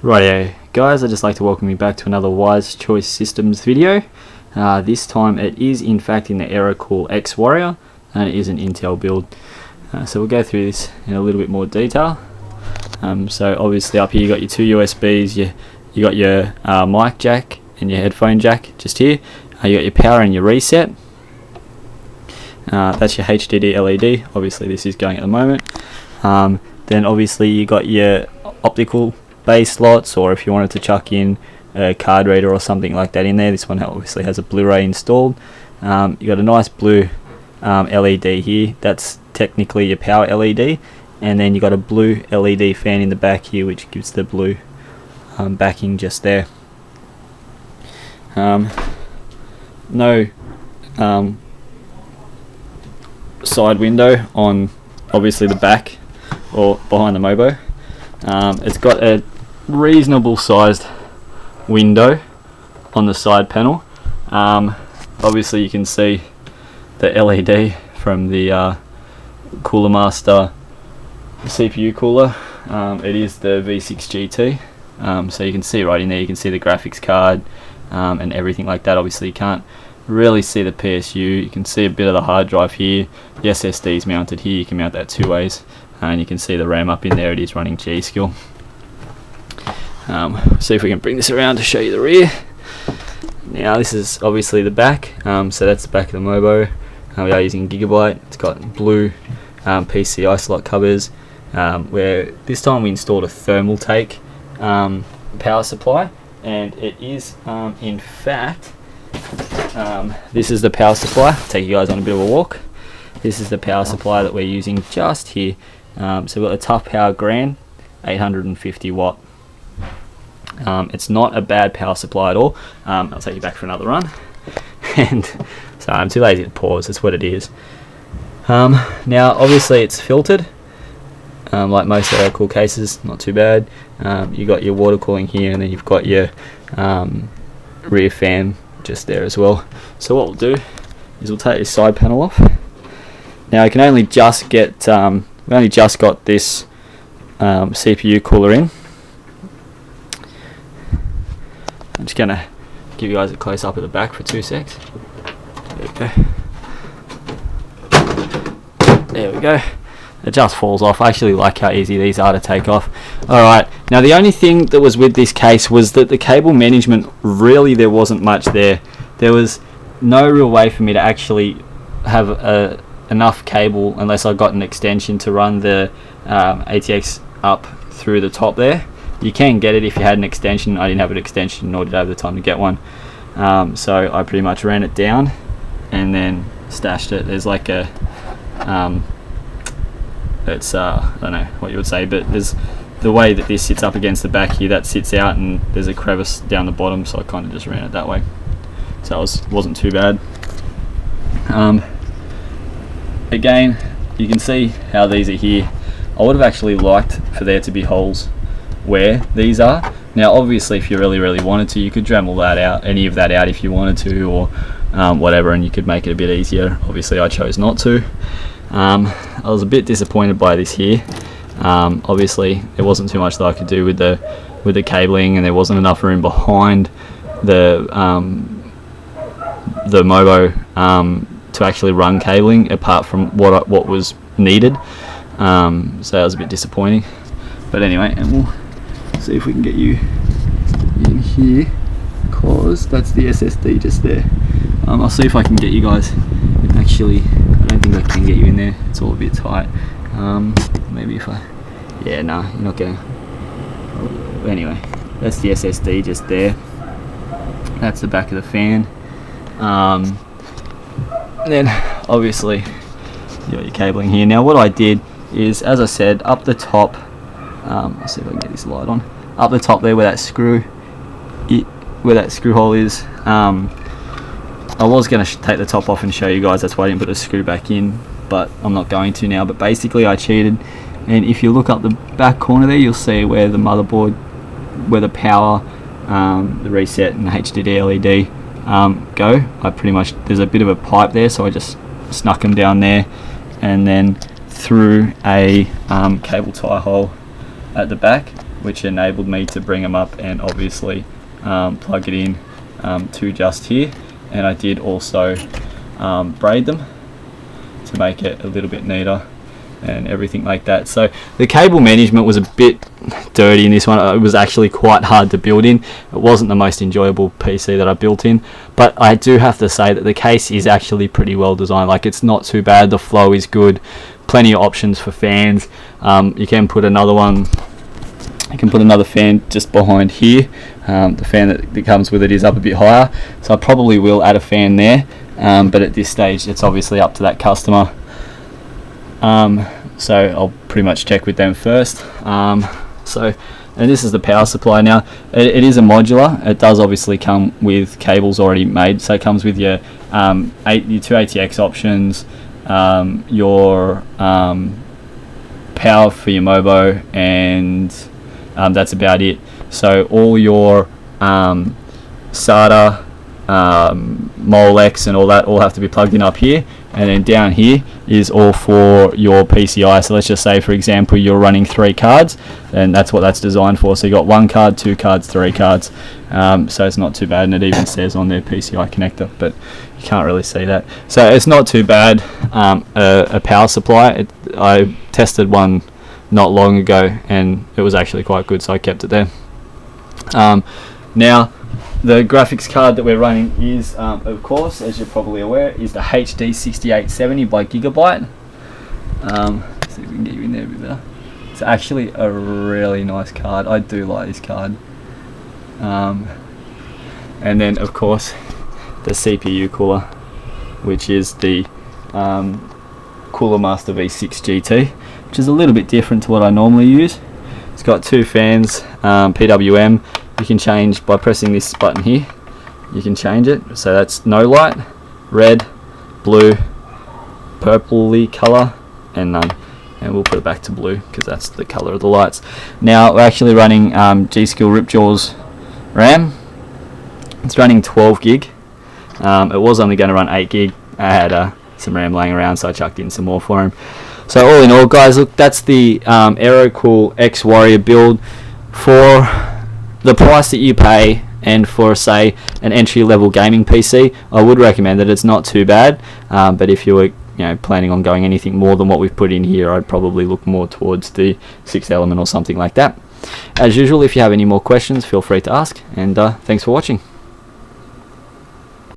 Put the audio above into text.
Rightio guys, I'd just like to welcome you back to another Wise Choice Systems video. This time it is in fact in the Aerocool X-Warrior and it is an Intel build. So we'll go through this in a little bit more detail. So obviously up here you got your two USBs, you got your mic jack and your headphone jack just here. You got your power and your reset. That's your HDD LED, obviously this is going at the moment. Then obviously you got your optical base slots, or if you wanted to chuck in a card reader or something like that in there. This one obviously has a Blu-ray installed. You got a nice blue LED here, that's technically your power LED, and then you got a blue LED fan in the back here which gives the blue backing just there. No side window on obviously the back or behind the Mobo. It's got a reasonable sized window on the side panel. Obviously you can see the LED from the Coolermaster CPU cooler. It is the V6 GT, so you can see right in there, you can see the graphics card and everything like that. Obviously you can't really see the PSU, you can see a bit of the hard drive here. The SSD is mounted here, you can mount that two ways, and you can see the RAM up in there, it is running G-Skill. See if we can bring this around to show you the rear. Now this is obviously the back, so that's the back of the Mobo. We are using Gigabyte. It's got blue PCI slot covers, where this time we installed a Thermaltake power supply, and it is in fact this is the power supply. I'll take you guys on a bit of a walk. This is the power supply that we're using just here. So we've got a Tough Power Grand 850 watt. It's not a bad power supply at all. I'll take you back for another run. And so I'm too lazy to pause, that's what it is. Now obviously it's filtered, like most Aerocool cases, not too bad. You got your water cooling here, and then you've got your rear fan just there as well. So what we'll do is we'll take this side panel off. Now I can only just get, we only just got this CPU cooler in. I'm just going to give you guys a close up at the back for 2 secs. There we go. There we go. It just falls off. I actually like how easy these are to take off. Alright, now the only thing that was with this case was that the cable management, really there wasn't much there. There was no real way for me to actually have enough cable unless I got an extension to run the ATX up through the top there. You can get it if you had an extension. I didn't have an extension, nor did I have the time to get one. So I pretty much ran it down and then stashed it. There's like a it's I don't know what you would say, but there's the way that this sits up against the back here, that sits out, and there's a crevice down the bottom, so I kind of just ran it that way. So it wasn't too bad. Again, you can see how these are here. I would have actually liked for there to be holes where these are. Now obviously if you really wanted to, you could Dremel that out, any of that out if you wanted to, or whatever, and you could make it a bit easier. Obviously I chose not to. I was a bit disappointed by this here. Obviously there wasn't too much that I could do with the cabling, and there wasn't enough room behind the Mobo to actually run cabling apart from what was needed. So that was a bit disappointing. But anyway, and we'll see if we can get you in here, cause that's the SSD just there. I'll see if I can get you guys. Actually, I don't think I can get you in there. It's all a bit tight. Maybe if I. Yeah, nah, you're not gonna. Anyway, that's the SSD just there. That's the back of the fan. Then obviously you got your cabling here. Now what I did is, as I said, up the top. I'll see if I can get this light on. Up the top there, where that screw hole is. I was going to take the top off and show you guys. That's why I didn't put the screw back in, but I'm not going to now. But basically, I cheated. And if you look up the back corner there, you'll see where the motherboard, where the power, the reset, and the HDD LED go. I pretty much, there's a bit of a pipe there, so I just snuck them down there, and then through a cable tie hole at the back, which enabled me to bring them up and obviously plug it in to just here. And I did also braid them to make it a little bit neater and everything like that. So the cable management was a bit dirty in this one. It was actually quite hard to build in. It wasn't the most enjoyable PC that I built in, but I do have to say that the case is actually pretty well designed. Like, it's not too bad, the flow is good, plenty of options for fans. You can put another one, you can put another fan just behind here. The fan that comes with it is up a bit higher, so I probably will add a fan there, but at this stage it's obviously up to that customer. So I'll pretty much check with them first. And this is the power supply. Now it is a modular. It does obviously come with cables already made, so it comes with your your 2 ATX options, your power for your Mobo, and that's about it. So all your SATA, Molex and all that all have to be plugged in up here, and then down here is all for your PCI. So let's just say, for example, you're running 3 cards, and that's what that's designed for. So you got 1 card, 2 cards, 3 cards. So it's not too bad, and it even says on their PCI connector, but you can't really see that. So it's not too bad. A power supply. I tested one not long ago, and it was actually quite good, so I kept it there. Now, the graphics card that we're running is, of course, as you're probably aware, is the HD 6870 by Gigabyte. See if we can get you in there a bit better. It's actually a really nice card. I do like this card. And then, of course, the CPU cooler, which is the Coolermaster V6 GT, which is a little bit different to what I normally use. It's got 2 fans, PWM. You can change by pressing this button here. You can change it. So that's no light, red, blue, purpley colour, and none. And we'll put it back to blue because that's the colour of the lights. Now we're actually running G-Skill Ripjaws Ram. It's running 12 gig. It was only going to run 8 gig. I had some RAM laying around, so I chucked in some more for him. So all in all, guys, look, that's the Aerocool X-Warrior build. For the price that you pay, and for, say, an entry-level gaming PC, I would recommend it. It's not too bad, but if you were planning on going anything more than what we've put in here, I'd probably look more towards the 6 Element or something like that. As usual, if you have any more questions, feel free to ask, and thanks for watching.